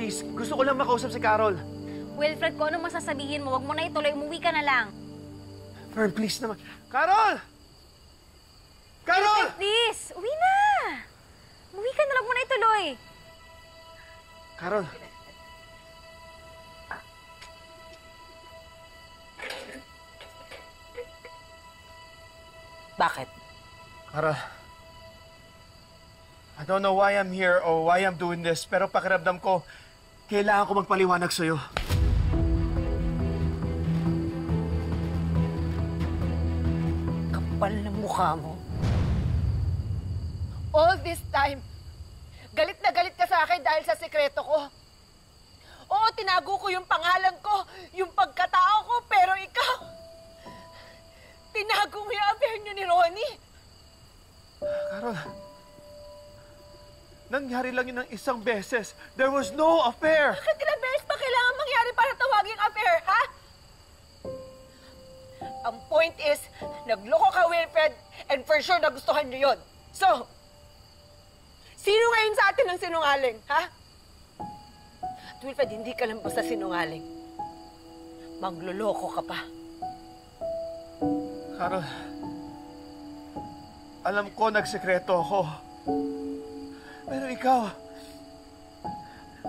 please. Gusto ko lang makausap si Carol. Wilfred, kung anong masasabihin mo, wag mo na ituloy. Umuwi ka na lang. Fern, please naman. Carol! Carol! Wilfred, please! Uwi na! Umuwi ka na lang, wag mo na ituloy. Carol. Bakit? Carol. I don't know why I'm here or why I'm doing this, pero pakiramdam ko, kailangan ko magpaliwanag sa'yo. Kapal ng mukha mo. All this time, galit na galit ka sa akin dahil sa sekreto ko. Oo, tinago ko yung pangalan ko, yung pagkatao ko, pero ikaw, tinago mo yung affair niyo ni Ronnie. Carol, nangyari lang yun ng isang beses. There was no affair. Bakit ilang beses pa kailangan mangyari para tawagin affair, ha? Ang point is, nagloko ka, Wilfred, and for sure nagustuhan niyo yun. So, sino ngayon sa atin ang sinungaling, ha? At Wilfred, hindi ka lang basta sinungaling. Magloloko ka pa. Carol, alam ko nagsekreto ako. Pero ikaw,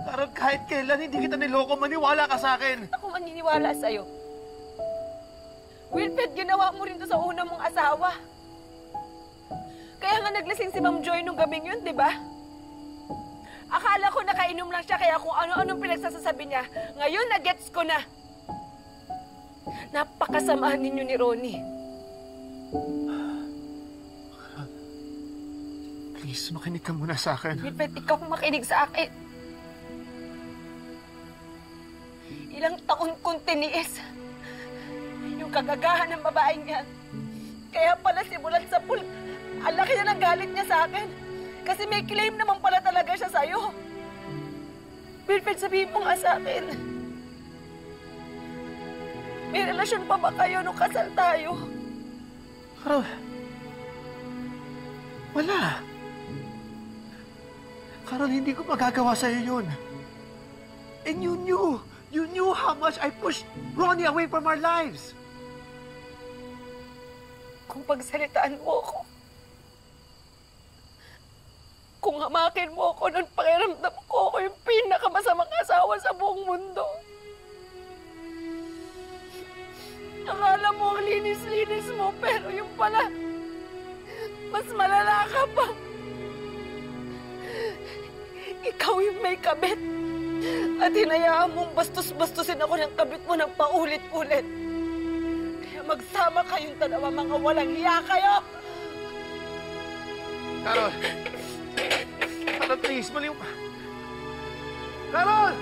Carol, kahit kailan hindi kita niloko, maniwala ka sa akin. Ako maniniwala sa'yo. Wilfred, ginawa mo rin to sa una mong asawa. Kaya nga naglasing si Ma'am Joy nung gabing yun, di ba? Akala ko nakainom lang siya, kaya kung ano-anong pinagsasasabi niya, ngayon na-gets ko na. Napakasama ninyo ni Ronnie. Please, makinig ka muna sa akin. Wilfred, ikaw makinig sa akin. Ilang taon kong tiniis yung kagagahan ng babaeng yan. Kaya pala simulat sa pool, ang laki na ng galit niya sa akin. Kasi may claim naman pala talaga siya sa'yo. Wilfred, sabihin mo nga sa akin. May relasyon pa ba kayo nung kasal tayo? Carol, wala. Carol, hindi ko magagawa sa'yo yun. And you knew how much I pushed Ronnie away from our lives. Kung pagsalitaan mo ako, kung hamakin mo ako, nun pakiramdam ko ako yung pinakamasamang asawa sa buong mundo. Akala mo ang linis-linis mo, pero yung pala, mas malala ka pa. Ikaw yung may kabit. At hinayaan mong bastos-bastusin ako ng kabit mo ng paulit-ulit. Kaya magsama kayong dalawa, mga walang hiya kayo! Carol! Carol, please, mali mo. Carol!